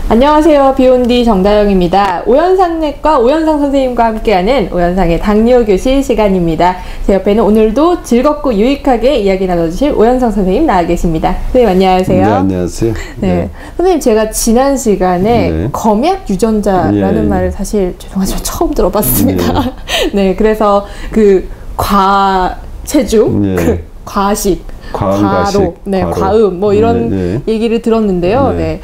안녕하세요. 비욘디 정다영입니다. 오현상내과 오현상 선생님과 함께하는 오현상의 당뇨교실 시간입니다. 제 옆에는 오늘도 즐겁고 유익하게 이야기 나눠주실 오현상 선생님 나와 계십니다. 선생님 안녕하세요. 네, 안녕하세요. 네. 선생님 제가 지난 시간에 검약 유전자라는 말을 사실 죄송하지만 처음 들어봤습니다. 네, 그래서 그 과체중, 그 과식, 과로, 과음 뭐 이런 얘기를 들었는데요. 네.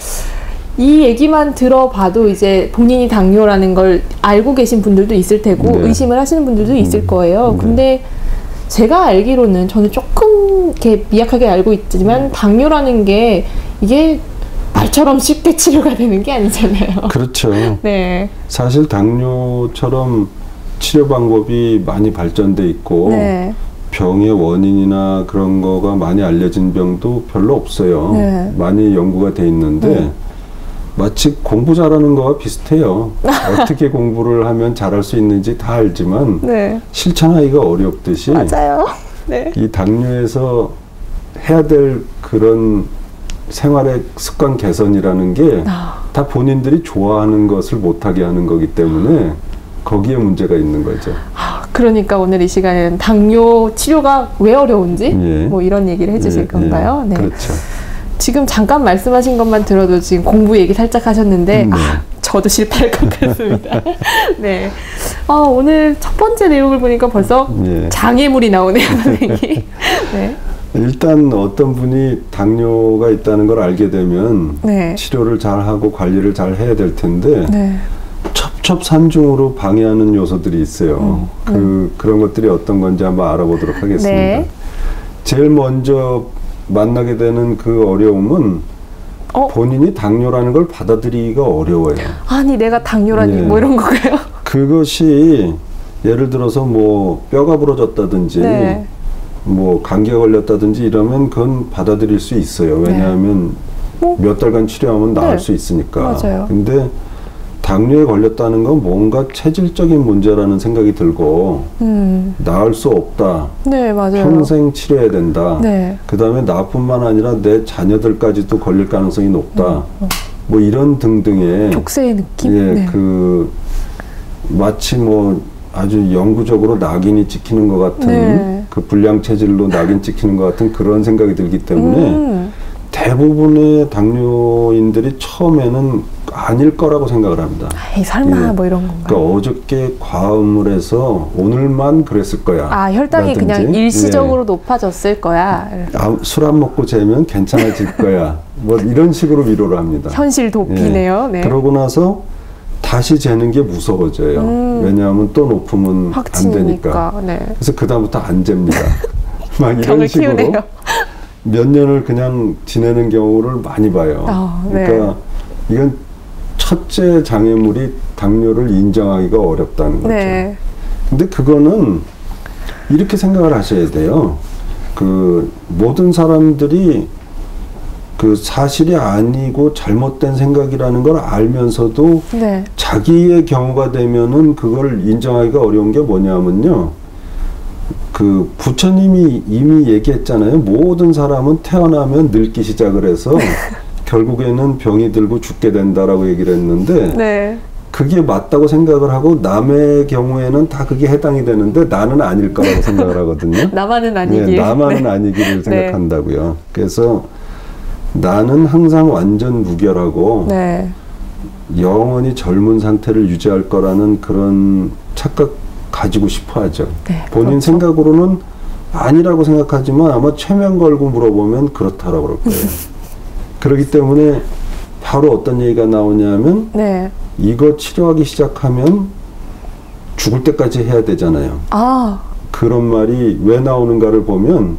이 얘기만 들어봐도 이제 본인이 당뇨라는 걸 알고 계신 분들도 있을 테고 의심을 하시는 분들도 있을 거예요. 근데 제가 알기로는 저는 조금 이렇게 미약하게 알고 있지만 당뇨라는 게 이게 말처럼 쉽게 치료가 되는 게 아니잖아요. 그렇죠. 네. 사실 당뇨처럼 치료 방법이 많이 발전돼 있고 병의 원인이나 그런 거가 많이 알려진 병도 별로 없어요. 많이 연구가 돼 있는데 마치 공부 잘하는 거와 비슷해요. 어떻게 공부를 하면 잘할 수 있는지 다 알지만 실천하기가 어렵듯이 맞아요. 이 당뇨에서 해야 될 그런 생활의 습관 개선이라는 게 다 본인들이 좋아하는 것을 못하게 하는 거기 때문에 거기에 문제가 있는 거죠. 그러니까 오늘 이 시간에는 당뇨 치료가 왜 어려운지 뭐 이런 얘기를 해주실 건가요? 네. 그렇죠. 지금 잠깐 말씀하신 것만 들어도 지금 공부 얘기 살짝 하셨는데 저도 실패할 것 같습니다. 네. 오늘 첫 번째 내용을 보니까 벌써 장애물이 나오네요, 선생님. 네. 일단 어떤 분이 당뇨가 있다는 걸 알게 되면 치료를 잘하고 관리를 잘 해야 될 텐데 첩첩산중으로 방해하는 요소들이 있어요. 그런 것들이 어떤 건지 한번 알아보도록 하겠습니다. 제일 먼저 만나게 되는 그 어려움은 본인이 당뇨라는 걸 받아들이기가 어려워요. 아니 내가 당뇨라니 뭐 이런 건가요? 그것이 예를 들어서 뭐 뼈가 부러졌다든지 뭐 감기가 걸렸다든지 이러면 그건 받아들일 수 있어요. 왜냐하면 몇 달간 치료하면 나을 수 있으니까. 맞아요. 근데 당뇨에 걸렸다는 건 뭔가 체질적인 문제라는 생각이 들고 나을 수 없다. 맞아요. 평생 치료해야 된다. 그 다음에 나뿐만 아니라 내 자녀들까지도 걸릴 가능성이 높다. 뭐 이런 등등의 족쇄의 느낌? 그 마치 뭐 아주 영구적으로 낙인이 찍히는 것 같은 그 불량 체질로 낙인 찍히는 것 같은 그런 생각이 들기 때문에 대부분의 당뇨인들이 처음에는 아닐 거라고 생각을 합니다. 설마 뭐 이런 건가요? 그러니까 어저께 과음을 해서 오늘만 그랬을 거야. 혈당이 라든지, 그냥 일시적으로 높아졌을 거야. 술 안 먹고 재면 괜찮아질 거야. 뭐 이런 식으로 위로를 합니다. 현실 도피네요. 그러고 나서 다시 재는 게 무서워져요. 왜냐하면 또 높으면 확진이니까. 안 되니까. 그래서 그다음부터 안 잽니다. 막 이런 식으로 키우네요. 몇 년을 그냥 지내는 경우를 많이 봐요. 그러니까 이건 첫째 장애물이 당뇨를 인정하기가 어렵다는 거죠. 근데 그거는 이렇게 생각을 하셔야 돼요. 그 모든 사람들이 그 사실이 아니고 잘못된 생각이라는 걸 알면서도 자기의 경우가 되면은 그걸 인정하기가 어려운 게 뭐냐면요. 그 부처님이 이미 얘기했잖아요. 모든 사람은 태어나면 늙기 시작을 해서 결국에는 병이 들고 죽게 된다라고 얘기를 했는데 그게 맞다고 생각을 하고 남의 경우에는 다 그게 해당이 되는데 나는 아닐 거라고 생각을 하거든요. 나만은 아니길. 나만은 아니기를 생각한다고요. 그래서 나는 항상 완전 무결하고 영원히 젊은 상태를 유지할 거라는 그런 착각 가지고 싶어 하죠. 본인 생각으로는 아니라고 생각하지만 아마 최면 걸고 물어보면 그렇다라고 그럴 거예요. 그렇기 때문에 바로 어떤 얘기가 나오냐면 이거 치료하기 시작하면 죽을 때까지 해야 되잖아요. 그런 말이 왜 나오는가를 보면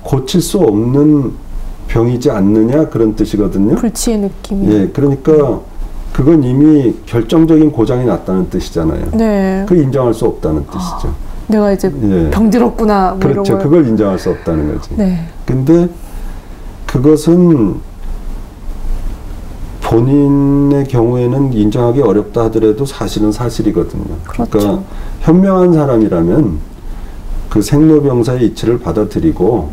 고칠 수 없는 병이지 않느냐 그런 뜻이거든요. 불치의 느낌이. 그러니까 그건 이미 결정적인 고장이 났다는 뜻이잖아요. 그걸 인정할 수 없다는 뜻이죠. 내가 이제 병들었구나. 뭐 그렇죠. 이런 걸. 그걸 인정할 수 없다는 거지. 근데 그것은 본인의 경우에는 인정하기 어렵다 하더라도 사실은 사실이거든요. 그러니까 현명한 사람이라면 그 생로병사의 이치를 받아들이고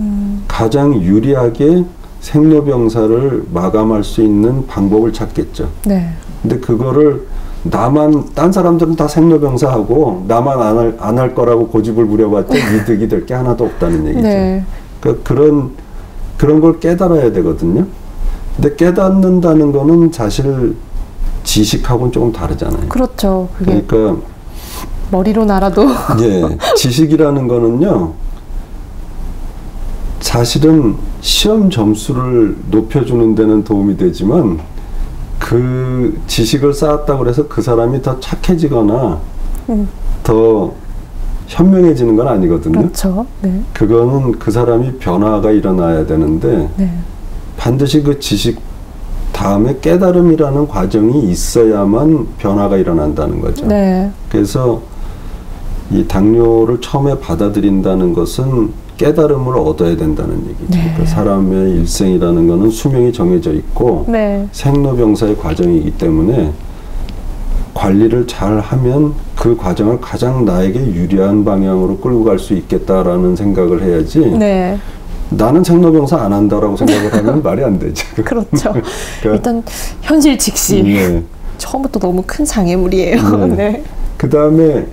가장 유리하게 생로병사를 마감할 수 있는 방법을 찾겠죠. 네. 근데 그거를 딴 사람들은 다 생로병사하고 나만 안 할 거라고 고집을 부려봤자 이득이 될 게 하나도 없다는 얘기죠. 네. 그러니까 그런 걸 깨달아야 되거든요. 근데 깨닫는다는 거는 사실 지식하고는 조금 다르잖아요. 그렇죠. 그게 그러니까 머리로 알아도 예, 지식이라는 거는요. 사실은 시험 점수를 높여주는 데는 도움이 되지만 그 지식을 쌓았다고 해서 그 사람이 더 착해지거나 더 현명해지는 건 아니거든요. 그렇죠. 네. 그거는 그 사람이 변화가 일어나야 되는데 네. 반드시 그 지식 다음에 깨달음이라는 과정이 있어야만 변화가 일어난다는 거죠. 네. 그래서 이 당뇨를 처음에 받아들인다는 것은 깨달음을 얻어야 된다는 얘기죠. 네. 그러니까 사람의 일생이라는 거는 수명이 정해져 있고 네. 생로병사의 과정이기 때문에 관리를 잘 하면 그 과정을 가장 나에게 유리한 방향으로 끌고 갈 수 있겠다라는 생각을 해야지 네. 나는 생로병사 안 한다라고 생각을 하면 말이 안 되죠. 그렇죠. 그러니까 일단 현실 직시 네. 처음부터 너무 큰 장애물이에요. 네. 네. 그 다음에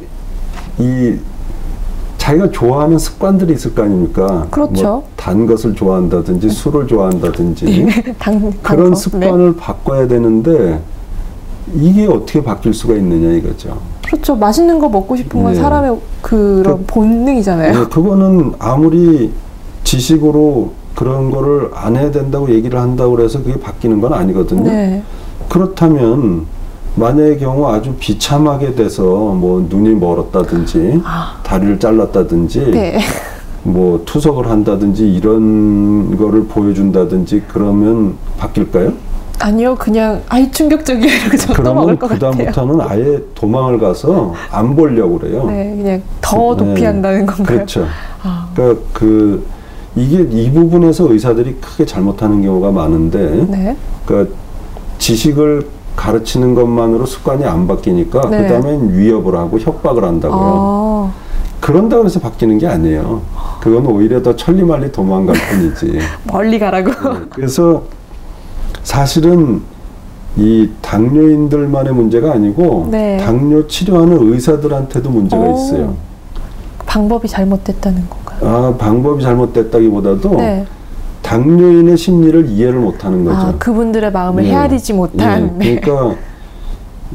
자기가 좋아하는 습관들이 있을 거 아닙니까? 그렇죠. 뭐 단 것을 좋아한다든지 술을 좋아한다든지 네. 그런 습관을 네. 바꿔야 되는데 이게 어떻게 바뀔 수가 있느냐 이거죠. 그렇죠. 맛있는 거 먹고 싶은 건 네. 사람의 그런 본능이잖아요. 네, 그거는 아무리 지식으로 그런 거를 안 해야 된다고 얘기를 한다고 해서 그게 바뀌는 건 아니거든요. 네. 그렇다면 만약의 경우 아주 비참하게 돼서 뭐 눈이 멀었다든지 다리를 잘랐다든지 네. 뭐 투석을 한다든지 이런 거를 보여준다든지 그러면 바뀔까요? 아니요. 그냥 아이 충격적이야 이렇게 저도 먹을 것 같아요. 그다음부터는 아예 도망을 가서 안 보려고 그래요. 네, 그냥 더 도피한다는 건가요? 그렇죠. 그러니까 이게 이 부분에서 의사들이 크게 잘못하는 경우가 많은데 네. 그러니까 지식을 가르치는 것만으로 습관이 안 바뀌니까 네. 그 다음엔 위협을 하고 협박을 한다고요. 그런다고 해서 바뀌는 게 아니에요. 그건 오히려 더 천리말리 도망갈 뿐이지. 멀리 가라고. 네. 그래서 사실은 이 당뇨인들만의 문제가 아니고 네. 당뇨 치료하는 의사들한테도 문제가 있어요. 방법이 잘못됐다는 건가요? 방법이 잘못됐다기보다도 네. 당뇨인의 심리를 이해를 못하는 거죠. 그분들의 마음을 네. 헤아리지 못한. 네. 그러니까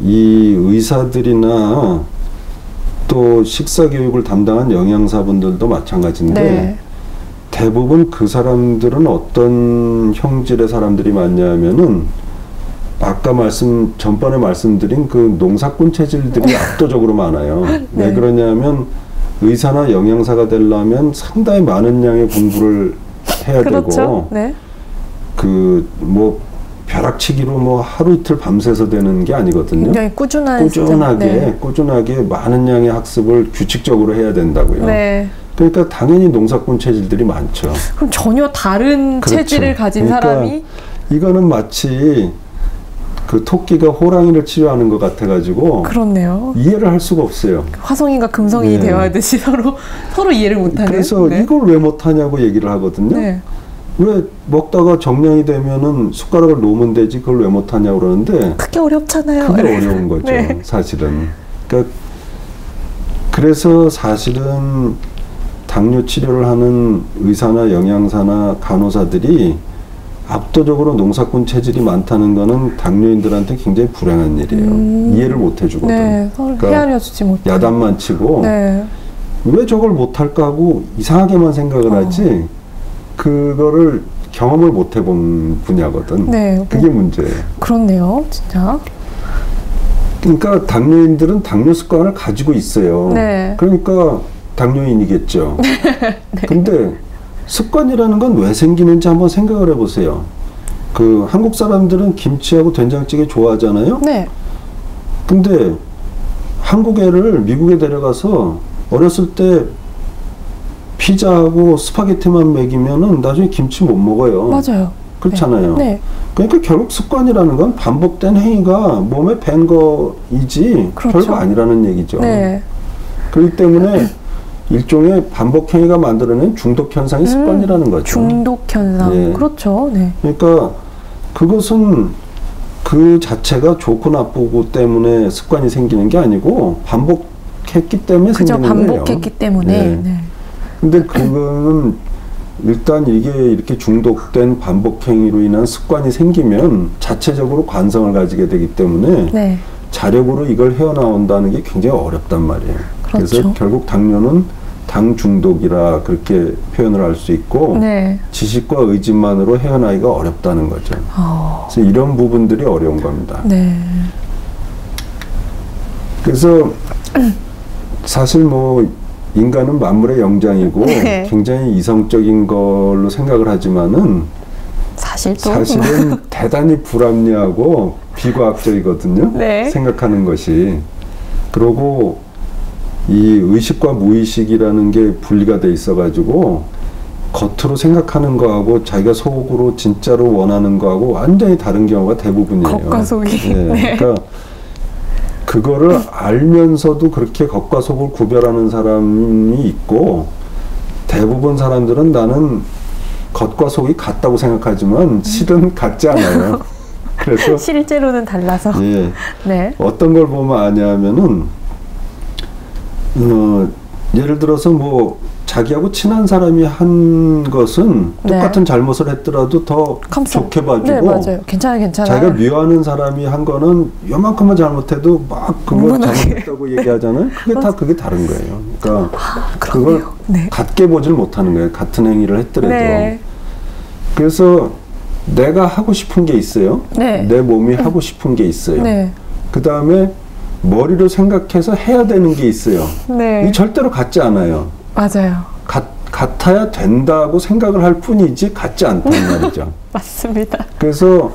이 의사들이나 또 식사 교육을 담당한 영양사분들도 마찬가지인데 네. 대부분 그 사람들은 어떤 형질의 사람들이 많냐면은 아까 전번에 말씀드린 그 농사꾼 체질들이 압도적으로 많아요. 네. 왜 그러냐면 의사나 영양사가 되려면 상당히 많은 양의 공부를 해야 그렇죠? 되고 네. 뭐 벼락치기로 뭐 하루 이틀 밤새서 되는 게 아니거든요. 굉장히 꾸준하게 많은 양의 학습을 규칙적으로 해야 된다고요. 네. 그러니까 당연히 농사꾼 체질들이 많죠. 그럼 전혀 다른 그렇죠. 체질을 가진 사람이 이거는 마치 그 토끼가 호랑이를 치료하는 것 같아가지고 그렇네요. 이해를 할 수가 없어요. 화성인과 금성인이 네. 대화하듯이 서로 이해를 못하는. 그래서 네. 이걸 왜 못하냐고 얘기를 하거든요. 네. 왜 먹다가 정량이 되면은 숟가락을 놓으면 되지 그걸 왜 못하냐고 그러는데 그게 어렵잖아요. 그게 어려운 거죠. 네. 사실은. 그러니까 그래서 사실은 당뇨 치료를 하는 의사나 영양사나 간호사들이 압도적으로 농사꾼 체질이 많다는 거는 당뇨인들한테 굉장히 불행한 일이에요. 이해를 못 해주거든. 네, 그러니까 헤아려주지 못해. 야단만 치고 네. 왜 저걸 못할까 하고 이상하게만 생각을 하지 그거를 경험을 못 해본 분야거든. 네, 그게 문제예요. 그렇네요, 진짜. 그러니까 당뇨인들은 당뇨 습관을 가지고 있어요. 네. 그러니까 당뇨인이겠죠. 네. 근데 습관이라는 건 왜 생기는지 한번 생각을 해보세요. 한국 사람들은 김치하고 된장찌개 좋아하잖아요. 네. 근데 한국 애를 미국에 데려가서 어렸을 때 피자하고 스파게티만 먹이면은 나중에 김치 못 먹어요. 맞아요. 그렇잖아요. 네. 그러니까 결국 습관이라는 건 반복된 행위가 몸에 밴 거이지 그렇죠. 별거 아니라는 얘기죠. 네. 그렇기 때문에 일종의 반복 행위가 만들어낸 중독 현상이 습관이라는 거죠. 중독 현상. 네. 그렇죠. 네. 그러니까 그것은 그 자체가 좋고 나쁘고 때문에 습관이 생기는 게 아니고 반복했기 때문에 그죠, 생기는 거예요. 반복했기 때문에. 네. 네. 근데 그거는 일단 이게 이렇게 중독된 반복 행위로 인한 습관이 생기면 자체적으로 관성을 가지게 되기 때문에 네. 자력으로 이걸 헤어나온다는 게 굉장히 어렵단 말이에요. 그렇죠. 그래서 결국 당뇨는 당 중독이라 그렇게 표현을 할 수 있고 네. 지식과 의지만으로 헤어나기가 어렵다는 거죠. 그래서 이런 부분들이 어려운 겁니다. 네. 그래서 사실 뭐 인간은 만물의 영장이고 네. 굉장히 이성적인 걸로 생각을 하지만은 사실은 대단히 불합리하고 비과학적이거든요. 네. 생각하는 것이. 그리고 이 의식과 무의식이라는 게 분리가 돼 있어가지고 겉으로 생각하는 거하고 자기가 속으로 진짜로 원하는 거하고 완전히 다른 경우가 대부분이에요. 겉과 속이. 네. 네. 그러니까 그거를 알면서도 그렇게 겉과 속을 구별하는 사람이 있고 대부분 사람들은 나는 겉과 속이 같다고 생각하지만 실은 같지 않아요. 그래서 실제로는 달라서. 예. 네. 어떤 걸 보면 아냐면은 예를 들어서 뭐 자기하고 친한 사람이 한 것은 네. 똑같은 잘못을 했더라도 더 좋게 봐주고 네, 맞아요. 괜찮아요. 자기가 미워하는 사람이 한 거는 요만큼만 잘못해도 막 그거 잘못했다고 얘기하잖아요. 그게 다른 거예요. 그러니까 그걸 네. 같게 보질 못하는 거예요. 같은 행위를 했더라도. 네. 그래서 내가 하고 싶은 게 있어요. 네. 내 몸이 하고 싶은 게 있어요. 네. 그 다음에 머리로 생각해서 해야 되는 게 있어요. 네. 이 절대로 같지 않아요. 맞아요. 같아야 된다고 생각을 할 뿐이지 같지 않다는 말이죠. 맞습니다. 그래서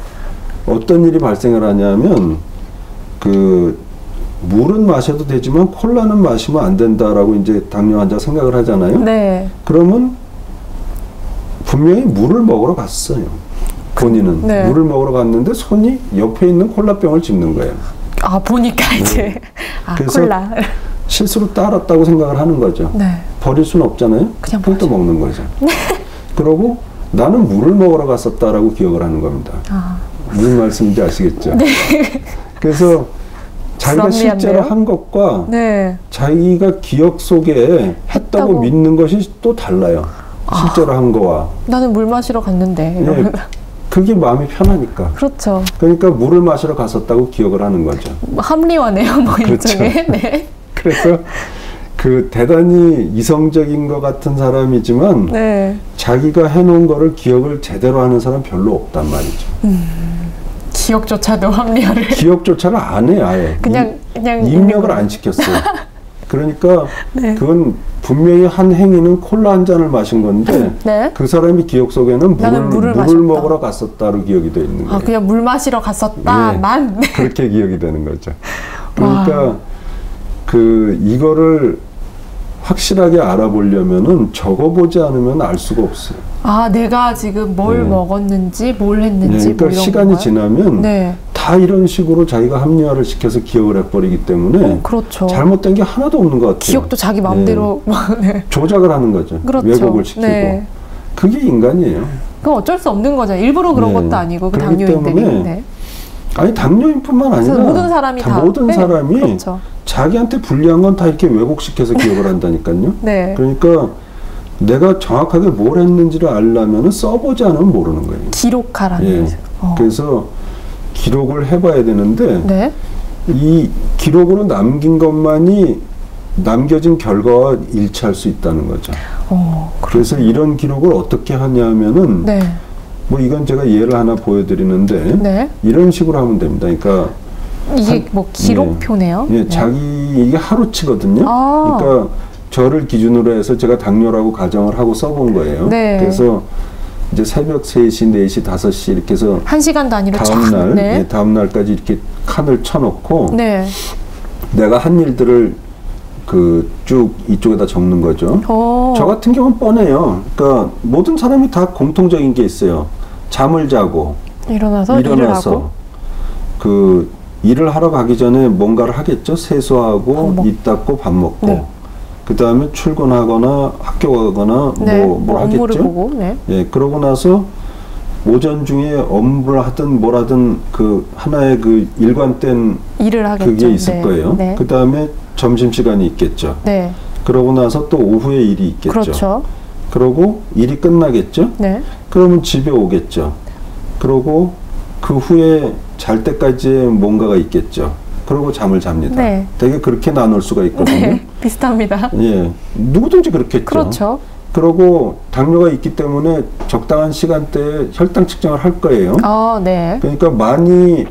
어떤 일이 발생을 하냐면 그 물은 마셔도 되지만 콜라는 마시면 안 된다라고 이제 당뇨 환자 생각을 하잖아요. 네. 그러면 분명히 물을 먹으러 갔어요. 본인은 네. 물을 먹으러 갔는데 손이 옆에 있는 콜라병을 짚는 거예요. 아 보니까 이제 그래서 콜라 실수로 따랐다고 생각을 하는 거죠. 네. 버릴 수는 없잖아요. 그냥 또 먹는 거죠. 그러고 나는 물을 먹으러 갔었다라고 기억을 하는 겁니다. 무슨 말씀인지 아시겠죠? 네. 그래서 자기가 실제로 한 것과 네. 자기가 기억 속에 했다고 믿는 것이 또 달라요. 실제로 한 거와. 나는 물 마시러 갔는데. 네. 그게 마음이 편하니까. 그렇죠. 그러니까 물을 마시러 갔었다고 기억을 하는 거죠. 합리화네요, 뭐 그렇죠. 일종의. 네. 그래서 그 대단히 이성적인 것 같은 사람이지만 네. 자기가 해놓은 거를 기억을 제대로 하는 사람 별로 없단 말이죠. 기억조차도 합리화를. 기억조차를 안 해, 아예. 그냥 입력을 안 시켰어요. 그러니까 네. 그건 분명히 한 행위는 콜라 한 잔을 마신 건데 네? 그 사람이 기억 속에는 물을 먹으러 갔었다로 기억이 돼 있는 거예요. 그냥 물 마시러 갔었다만. 네. 그렇게 기억이 되는 거죠. 그러니까 그 이거를 확실하게 알아보려면은 적어보지 않으면 알 수가 없어요. 내가 지금 뭘 먹었는지, 뭘 했는지. 그러니까 뭐 이런 시간이 건가요? 지나면 다 이런 식으로 자기가 합리화를 시켜서 기억을 해버리기 때문에 그렇죠. 잘못된 게 하나도 없는 것 같아요. 기억도 자기 마음대로 조작을 하는 거죠. 그렇죠. 왜곡을 시키고. 그게 인간이에요. 그건 어쩔 수 없는 거죠. 일부러 그런 것도 아니고 그 당뇨인들이. 아니 당뇨인뿐만 아니라 모든 사람이 모든 사람이 그렇죠. 자기한테 불리한 건 다 이렇게 왜곡시켜서 기억을 한다니까요. 네. 그러니까 내가 정확하게 뭘 했는지를 알려면 써보지 않으면 모르는 거예요. 기록하라는 거죠. 그래서 기록을 해봐야 되는데 이 기록으로 남긴 것만이 남겨진 결과와 일치할 수 있다는 거죠. 그래서 이런 기록을 어떻게 하냐면은 뭐 이건 제가 예를 하나 보여드리는데 이런 식으로 하면 됩니다. 그러니까 이게 뭐 기록표네요. 자기 이게 하루치거든요. 그러니까 저를 기준으로 해서 제가 당뇨라고 가정을 하고 써본 거예요. 그래서 이제 새벽 3시, 4시, 5시 이렇게 해서 1시간 단위로 다음날 다음 날까지 이렇게 칸을 쳐놓고 내가 한 일들을 그 쭉 이쪽에다 적는 거죠. 저 같은 경우는 뻔해요. 그러니까 모든 사람이 다 공통적인 게 있어요. 잠을 자고 일어나서 일을 하고 그 일을 하러 가기 전에 뭔가를 하겠죠. 세수하고 입 닦고 밥 먹고 그 다음에 출근하거나 학교 가거나 네. 뭘 하겠죠. 업무를 보고. 네. 예, 그러고 나서 오전 중에 업무를 하든 뭘 하든 그 하나의 그 일관된 일을 하겠죠. 그게 있을 네. 거예요. 네. 그 다음에 점심시간이 있겠죠. 네. 그러고 나서 또 오후에 일이 있겠죠. 그렇죠. 그러고 일이 끝나겠죠. 네. 그러면 집에 오겠죠. 그러고 그 후에 잘 때까지의 뭔가가 있겠죠. 그러고 잠을 잡니다. 네. 되게 그렇게 나눌 수가 있거든요. 네, 비슷합니다. 예, 누구든지 그렇겠죠. 그렇죠. 그러고 당뇨가 있기 때문에 적당한 시간대에 혈당 측정을 할 거예요. 네. 그러니까 많이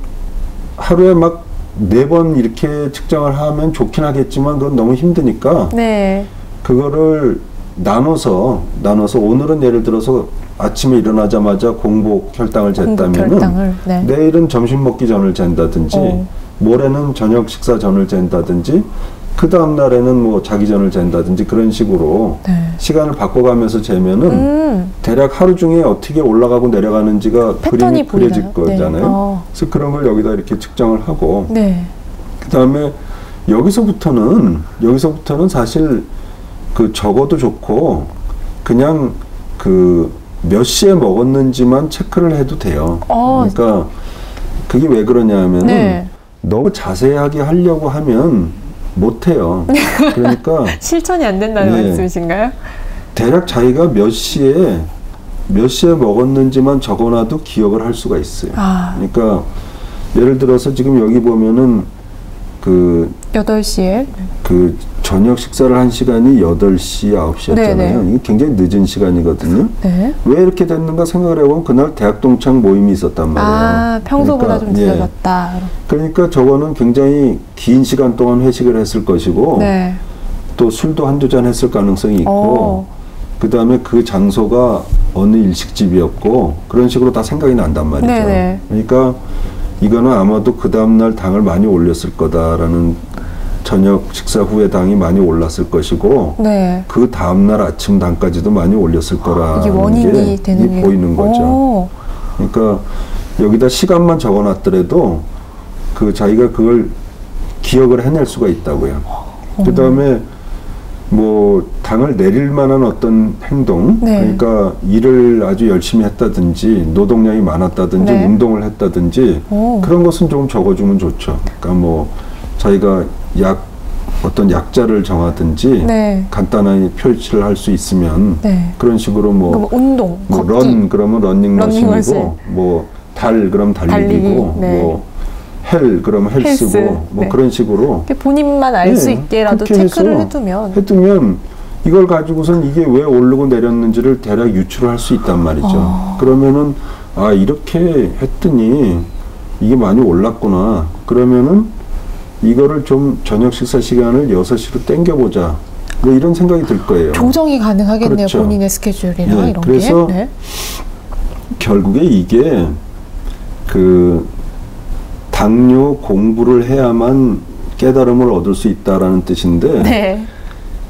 하루에 막 4번 이렇게 측정을 하면 좋긴 하겠지만 그건 너무 힘드니까 네. 그거를 나눠서 오늘은 예를 들어서 아침에 일어나자마자 공복 혈당을 쟀다면은 네. 내일은 점심 먹기 전을 잰다든지 모레는 저녁 식사 전을 잰다든지 그 다음 날에는 뭐 자기 전을 잰다든지 그런 식으로 네. 시간을 바꿔가면서 재면은 대략 하루 중에 어떻게 올라가고 내려가는지가 그림이 그려질 거잖아요. 네. 그래서 그런 걸 여기다 이렇게 측정을 하고 네. 그 다음에 여기서부터는 사실 그 적어도 좋고 그냥 그 몇 시에 먹었는지만 체크를 해도 돼요. 그러니까 그게 왜 그러냐면은 네. 너무 자세하게 하려고 하면 못해요. 그러니까 실천이 안 된다는 네. 말씀이신가요? 대략 자기가 몇 시에 먹었는지만 적어놔도 기억을 할 수가 있어요. 그러니까 예를 들어서 지금 여기 보면은 그 8시에 그 저녁 식사를 한 시간이 8시, 9시였잖아요. 네네. 이게 굉장히 늦은 시간이거든요. 네. 왜 이렇게 됐는가 생각을 해보면 그날 대학 동창 모임이 있었단 말이에요. 평소보다 그러니까, 좀 늦어졌다. 예. 그러니까 저거는 굉장히 긴 시간 동안 회식을 했을 것이고 네. 또 술도 한두 잔 했을 가능성이 있고 그 다음에 그 장소가 어느 일식집이었고 그런 식으로 다 생각이 난단 말이죠. 네네. 그러니까 이거는 아마도 그 다음날 당을 많이 올렸을 거다라는 저녁 식사 후에 당이 많이 올랐을 것이고 네. 그 다음날 아침 당까지도 많이 올렸을 거라는 이게 원인이 되는 게 보이는 거죠. 그러니까 여기다 시간만 적어놨더라도 그 자기가 그걸 기억을 해낼 수가 있다고요. 그 다음에 뭐 당을 내릴 만한 어떤 행동 네. 그러니까 일을 아주 열심히 했다든지 노동량이 많았다든지 네. 운동을 했다든지 그런 것은 좀 적어주면 좋죠. 그러니까 뭐 자기가 어떤 약자를 정하든지 네. 간단하게 표시를 할 수 있으면 네. 그런 식으로 뭐 운동, 뭐 런 그러면 러닝머신이고 뭐 달 그럼 달리기고 네. 뭐 헬 그러면 헬스고 뭐 네. 그런 식으로 본인만 알 수 있게라도 체크를 해두면 이걸 가지고선 이게 왜 오르고 내렸는지를 대략 유추를 할 수 있단 말이죠. 그러면은 이렇게 했더니 이게 많이 올랐구나. 그러면은 이거를 좀 저녁 식사 시간을 6시로 땡겨보자. 뭐 이런 생각이 들 거예요. 조정이 가능하겠네요. 그렇죠. 본인의 스케줄이나 네, 이런 그래서 게. 네. 결국에 이게 그 당뇨 공부를 해야만 깨달음을 얻을 수 있다라는 뜻인데 네.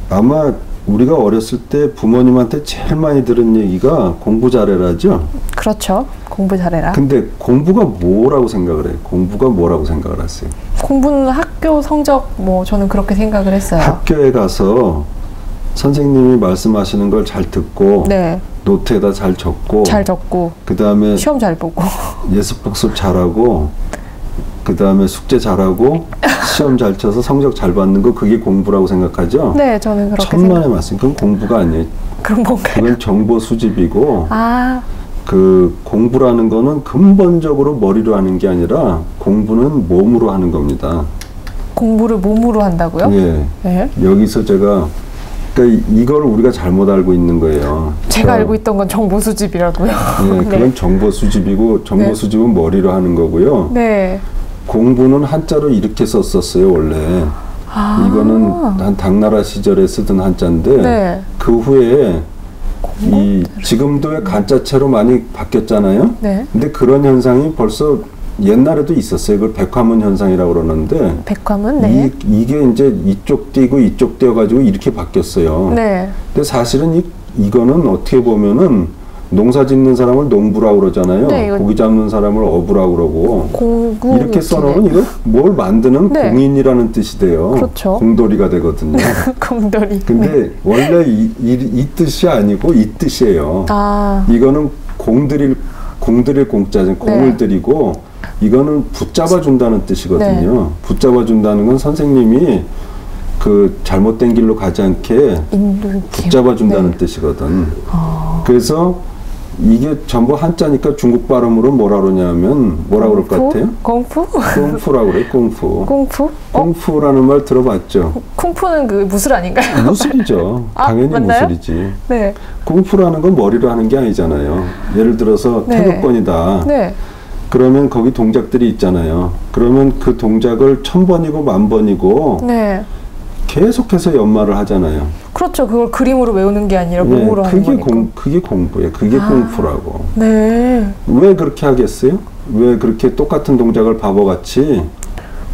아마 우리가 어렸을 때 부모님한테 제일 많이 들은 얘기가 공부 잘해라죠? 그렇죠. 공부 잘해라. 근데 공부가 뭐라고 생각을 해요? 공부가 뭐라고 생각을 하세요? 공부는 학교 성적 뭐 저는 그렇게 생각을 했어요. 학교에 가서 선생님이 말씀하시는 걸 잘 듣고 네. 노트에다 잘 적고 그 다음에 시험 잘 보고 예습복습 잘하고 그 다음에 숙제 잘하고 시험 잘 쳐서 성적 잘 받는 거 그게 공부라고 생각하죠? 네, 저는 그렇게 천만의 말씀. 그건 공부가 아니에요. 그럼 뭔가요? 그건 정보 수집이고 그 공부라는 거는 근본적으로 머리로 하는 게 아니라 공부는 몸으로 하는 겁니다. 공부를 몸으로 한다고요? 예. 네. 여기서 제가 그러니까 이걸 우리가 잘못 알고 있는 거예요. 제가 알고 있던 건 정보 수집이라고요. 네, 그건 네. 정보 수집이고 정보 네. 수집은 머리로 하는 거고요. 네. 공부는 한자로 이렇게 썼었어요, 원래. 이거는 한 당나라 시절에 쓰던 한자인데 네. 그 후에 지금도 간자체로 많이 바뀌었잖아요. 네. 근데 그런 현상이 벌써 옛날에도 있었어요. 그걸 백화문 현상이라고 그러는데. 백화문, 네. 이게 이제 이쪽 띄고 이쪽 띄어가지고 이렇게 바뀌었어요. 네. 근데 사실은 이거는 어떻게 보면은 농사 짓는 사람을 농부라고 그러잖아요. 네, 고기 잡는 사람을 어부라고 그러고. 공구 이렇게 써놓으면 이거 뭘 만드는 네. 공인이라는 뜻이 돼요. 그렇죠. 공돌이가 되거든요. 공돌이. 근데 네. 원래 이 뜻이 아니고 이 뜻이에요. 이거는 공들일 공짜죠. 공을 네. 들이고 이거는 붙잡아 준다는 뜻이거든요. 네. 붙잡아 준다는 건 선생님이 그 잘못된 길로 가지 않게 붙잡아 준다는 네. 뜻이거든. 그래서 이게 전부 한자니까 중국 발음으로 뭐라 그러냐면 뭐라 그럴 것 같아요? 콩푸? 콩푸라고 그래. 콩푸. 콩푸? 콩푸라는 말 들어봤죠? 콩푸는 그 무술 아닌가요? 무술이죠. 당연히 맞나요? 무술이지. 네. 콩푸라는 건 머리로 하는 게 아니잖아요. 예를 들어서 네. 태극권이다. 네. 그러면 거기 동작들이 있잖아요. 그러면 그 동작을 1000번이고 10,000번이고 네. 계속해서 연마를 하잖아요. 그렇죠. 그걸 그림으로 외우는 게 아니라 몸으로 하는 거니까. 그게 공부예요. 그게 콩푸라고. 네. 왜 그렇게 하겠어요? 왜 그렇게 똑같은 동작을 바보같이?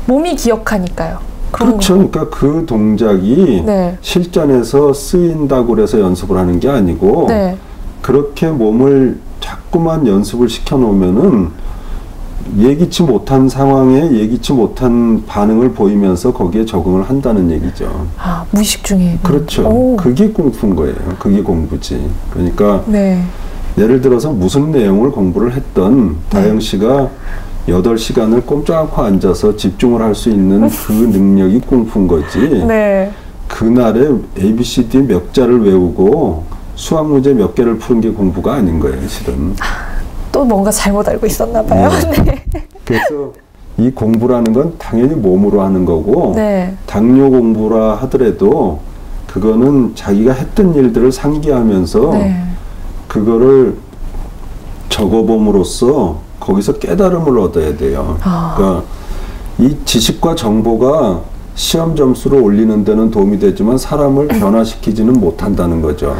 몸이 기억하니까요. 그렇죠. 그러니까 그 동작이 네. 실전에서 쓰인다고 해서 연습을 하는 게 아니고 네. 그렇게 몸을 자꾸만 연습을 시켜놓으면은 예기치 못한 상황에 예기치 못한 반응을 보이면서 거기에 적응을 한다는 얘기죠. 무의식 중에. 그렇죠. 오. 그게 공부인 거예요. 그게 공부지. 그러니까 네. 예를 들어서 무슨 내용을 공부를 했던 다영 씨가 8시간을 꼼짝 않고 앉아서 집중을 할 수 있는 그 능력이 공부인 거지. 네. 그날에 ABCD 몇 자를 외우고 수학 문제 몇 개를 푸는 게 공부가 아닌 거예요, 실은. 또 뭔가 잘못 알고 있었나 봐요. 네. 그래서 이 공부라는 건 당연히 몸으로 하는 거고 네. 당뇨 공부라 하더라도 그거는 자기가 했던 일들을 상기하면서 네. 그거를 적어봄으로써 거기서 깨달음을 얻어야 돼요. 그러니까 이 지식과 정보가 시험 점수를 올리는 데는 도움이 되지만 사람을 변화시키지는 못한다는 거죠.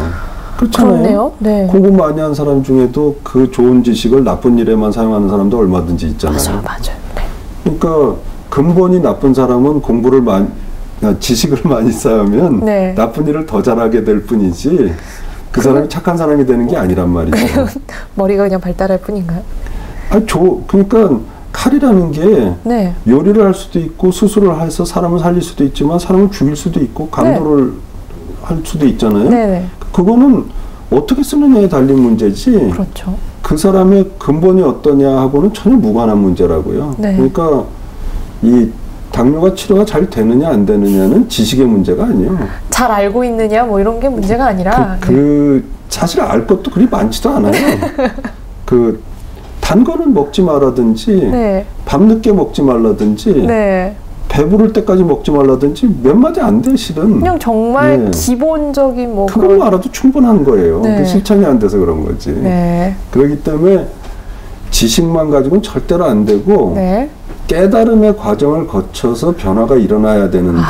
그렇잖아요. 그렇네요. 네. 공부 많이 한 사람 중에도 그 좋은 지식을 나쁜 일에만 사용하는 사람도 얼마든지 있잖아요. 맞아요. 네. 그러니까 근본이 나쁜 사람은 지식을 많이 쌓으면 네. 나쁜 일을 더 잘하게 될 뿐이지 그 사람이 착한 사람이 되는 게 아니란 말이죠. 머리가 그냥 발달할 뿐인가요? 그러니까 칼이라는 게 네. 요리를 할 수도 있고 수술을 해서 사람을 살릴 수도 있지만 사람을 죽일 수도 있고 강도를 네. 할 수도 있잖아요. 네네. 그거는 어떻게 쓰느냐에 달린 문제지. 그렇죠. 그 사람의 근본이 어떠냐 하고는 전혀 무관한 문제라고요. 네. 그러니까 이 당뇨가 치료가 잘 되느냐 안 되느냐는 지식의 문제가 아니에요. 잘 알고 있느냐 뭐 이런 게 문제가 아니라 사실 알 것도 그리 많지도 않아요. 단 거는 먹지 말라든지 네. 밤늦게 먹지 말라든지 네. 배부를 때까지 먹지 말라든지 몇 마디 안 돼, 실은. 그냥 정말 네. 기본적인 뭐 그걸로 알아도 충분한 거예요. 네. 실천이 안 돼서 그런 거지. 네. 그렇기 때문에 지식만 가지고는 절대로 안 되고 네. 깨달음의 과정을 거쳐서 변화가 일어나야 되는데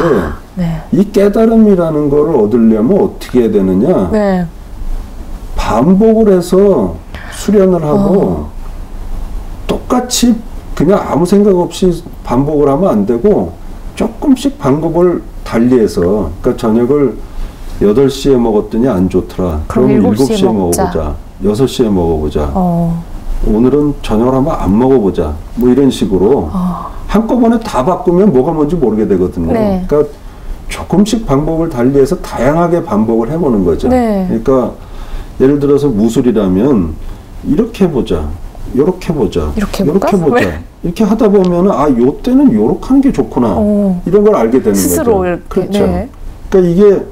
네. 이 깨달음이라는 거를 얻으려면 어떻게 해야 되느냐. 네. 반복을 해서 수련을 하고 똑같이 그냥 아무 생각 없이 반복을 하면 안 되고 조금씩 방법을 달리해서 그러니까 저녁을 8시에 먹었더니 안 좋더라. 그럼 7시에 먹어보자. 6시에 먹어보자. 오늘은 저녁을 한번 안 먹어보자. 뭐 이런 식으로 한꺼번에 다 바꾸면 뭐가 뭔지 모르게 되거든요. 네. 그러니까 조금씩 방법을 달리해서 다양하게 반복을 해보는 거죠. 네. 그러니까 예를 들어서 무술이라면 이렇게 해보자. 요렇게 보자. 이렇게 보자. 이렇게 하다 보면은 요 때는 요렇게 하는 게 좋구나. 이런 걸 알게 되는 스스로 거죠. 이렇게. 그렇죠. 네. 그러니까 이게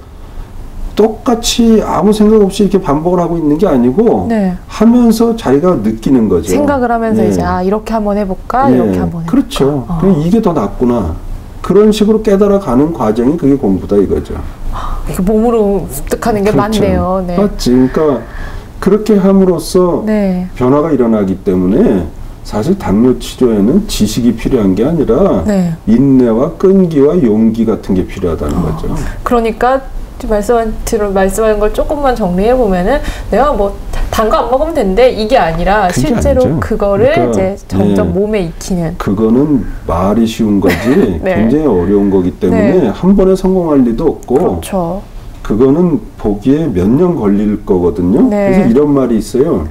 똑같이 아무 생각 없이 이렇게 반복을 하고 있는 게 아니고 네. 하면서 자기가 느끼는 거죠. 생각을 하면서 네. 이제 이렇게 한번 해볼까? 네. 이렇게 한번 해볼까? 그렇죠. 이게 더 낫구나. 그런 식으로 깨달아가는 과정이 그게 공부다 이거죠. 이게 몸으로 습득하는 게 그렇죠. 맞네요. 네. 맞지. 그러니까 그렇게 함으로써 네. 변화가 일어나기 때문에 사실 당뇨 치료에는 지식이 필요한 게 아니라 네. 인내와 끈기와 용기 같은 게 필요하다는 거죠. 그러니까 말씀하는 걸 조금만 정리해 보면은 내가 뭐 단 거 안 먹으면 된대 이게 아니라 실제로 아니죠. 그거를 그러니까, 이제 점점 몸에 익히는. 그거는 말이 쉬운 거지 네. 굉장히 어려운 거기 때문에 네. 한 번에 성공할 리도 없고 그렇죠. 그거는 보기에 몇 년 걸릴 거거든요. 네. 그래서 이런 말이 있어요.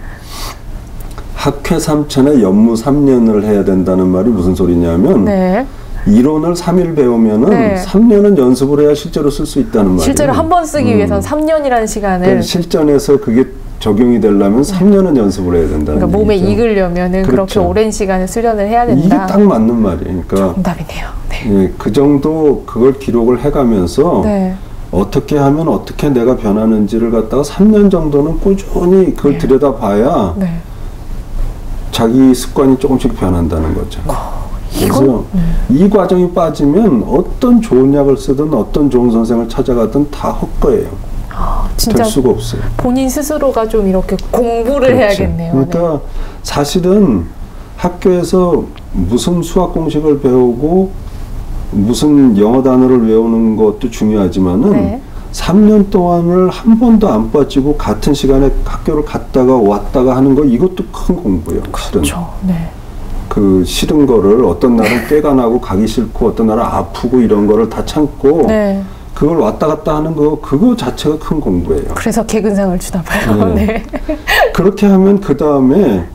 학회 3천에 연무 3년을 해야 된다는 말이 무슨 소리냐면 네. 이론을 3일 배우면은 네. 3년은 연습을 해야 실제로 쓸 수 있다는 말이에요. 실제로 한 번 쓰기 위해서는 3년이라는 시간을 그러니까 실전에서 그게 적용이 되려면 3년은 연습을 해야 된다는 그러니까 몸에 얘기죠. 익으려면은 그렇죠. 그렇게 오랜 시간을 수련을 해야 된다. 이게 딱 맞는 말이에요. 그러니까 정답이네요. 네. 예, 그 정도 그걸 기록을 해가면서 네. 어떻게 하면 어떻게 내가 변하는지를 갖다가 3년 정도는 꾸준히 그걸 네. 들여다봐야 네. 자기 습관이 조금씩 변한다는 거죠. 그래서 이 과정이 빠지면 어떤 좋은 약을 쓰든 어떤 좋은 선생을 찾아가든 다 헛거예요. 진짜 될 수가 없어요. 본인 스스로가 좀 이렇게 공부를 그렇죠. 해야겠네요. 그러니까 네. 사실은 학교에서 무슨 수학 공식을 배우고 무슨 영어 단어를 외우는 것도 중요하지만은 네. 3년 동안을 한 번도 안 빠지고 같은 시간에 학교를 갔다가 왔다가 하는 거 이것도 큰 공부예요. 실은. 그렇죠. 네. 그 싫은 거를 어떤 날은 꾀가 나고 가기 싫고 어떤 날은 아프고 이런 거를 다 참고 네. 그걸 왔다 갔다 하는 거 그거 자체가 큰 공부예요. 그래서 개근상을 주나 봐요. 네. 네. 그렇게 하면 그 다음에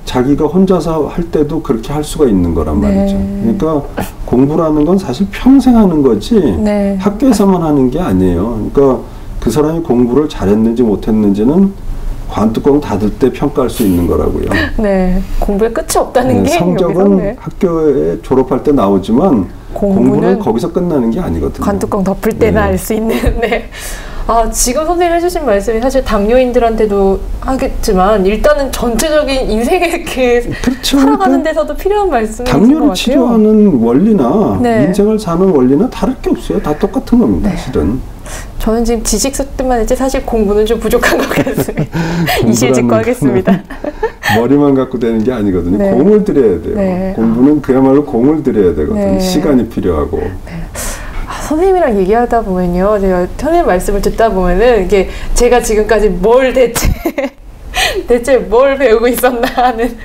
자기가 혼자서 할 때도 그렇게 할 수가 있는 거란 말이죠. 네. 그러니까 공부라는 건 사실 평생 하는 거지 네. 학교에서만 하는 게 아니에요. 그러니까 그 사람이 공부를 잘했는지 못했는지는 관뚜껑 닫을 때 평가할 수 있는 거라고요. 네. 공부에 끝이 없다는 게 성적은 네. 학교에 졸업할 때 나오지만 공부는 거기서 끝나는 게 아니거든요. 관뚜껑 덮을 때나 알 수 있는. 네. 아, 지금 선생님 해주신 말씀이 사실 당뇨인들한테도 하겠지만 일단은 전체적인 인생에 이렇게 그렇죠. 살아가는 데서도 필요한 말씀이신 것 같아요. 당뇨를 치료하는 원리나 네. 인생을 사는 원리나 다를 게 없어요. 다 똑같은 겁니다. 네. 실은. 저는 지금 지식 습득만 했지 사실 공부는 좀 부족한 것 같습니다. 이실직고하겠습니다. 머리만 갖고 되는 게 아니거든요. 네. 공을 들여야 돼요. 네. 공부는 그야말로 공을 들여야 되거든요. 네. 시간이 필요하고. 네. 선생님이랑 얘기하다 보면요, 제가 선생님 말씀을 듣다 보면은 이게 제가 지금까지 뭘 대체 뭘 배우고 있었나 하는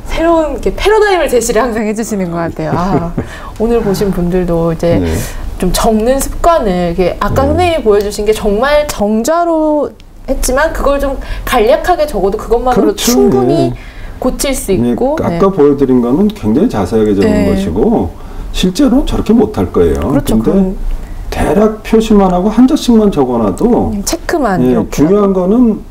새로운 이렇게 패러다임을 제시를 항상 해주시는 것 같아요. 아, 오늘 보신 분들도 이제 네. 좀 적는 습관을 이게 아까 선생님이 보여주신 게 정말 정자로 했지만 그걸 좀 간략하게 적어도 그것만으로 그렇죠. 충분히 네. 고칠 수 있고. 네. 아까 보여드린 거는 굉장히 자세하게 적은 네. 것이고 실제로 저렇게 못할 거예요. 그렇죠. 근데 대략 표시만 하고 한 자씩만 적어놔도 체크만 예, 이렇게 중요한 거는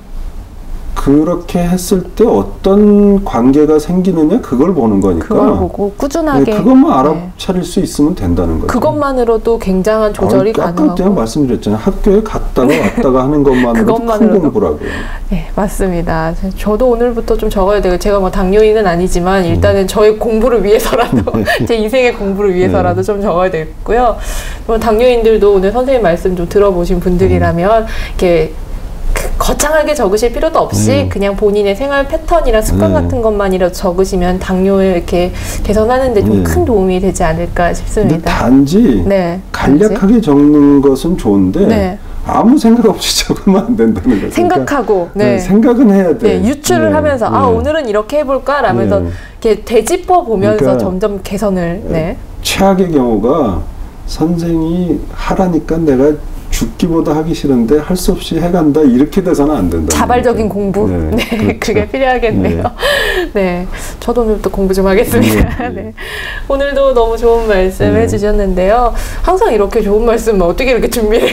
그렇게 했을 때 어떤 관계가 생기느냐 그걸 보는 거니까 그걸 보고 꾸준하게 그것만 알아차릴 수 있으면 된다는 거죠. 그것만으로도 굉장한 조절이 아까 가능하고. 제가 말씀드렸잖아요. 학교에 갔다가 왔다가 하는 것만으로도 큰 공부라고요. 네, 맞습니다. 저도 오늘부터 좀 적어야 되고 제가 뭐 당뇨인은 아니지만 일단은 저의 공부를 위해서라도 제 인생의 공부를 위해서라도 좀 적어야 되겠고요. 당뇨인들도 오늘 선생님 말씀 좀 들어보신 분들이라면 이렇게 거창하게 적으실 필요도 없이 그냥 본인의 생활 패턴이나 습관 같은 것만이라도 적으시면 당뇨를 이렇게 개선하는 데 좀 큰 도움이 되지 않을까 싶습니다. 근데 단지 간략하게 적는 것은 좋은데 아무 생각 없이 적으면 안 된다는 거죠. 생각하고 그러니까 생각은 해야 돼. 유추를 하면서 아 오늘은 이렇게 해볼까 라면서 이렇게 되짚어 보면서 그러니까 점점 개선을 최악의 경우가 선생이 하라니까 내가 죽기보다 하기 싫은데 할 수 없이 해간다 이렇게 돼서는 안 된다. 자발적인 공부. 그렇죠. 그게 필요하겠네요. 네, 저도 오늘부터 공부 좀 하겠습니다. 네. 오늘도 너무 좋은 말씀 해주셨는데요. 항상 이렇게 좋은 말씀 어떻게 이렇게 준비를?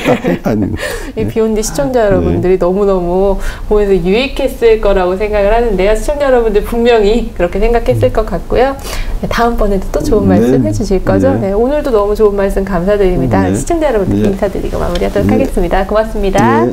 이 비욘디 시청자 여러분들이 너무너무 보면서 유익했을 거라고 생각을 하는데요. 시청자 여러분들 분명히 그렇게 생각했을 것 같고요. 네, 다음번에도 또 좋은 말씀 해주실 거죠? 네, 오늘도 너무 좋은 말씀 감사드립니다. 시청자 여러분들 인사드리고 마무리하도록 하겠습니다. 고맙습니다.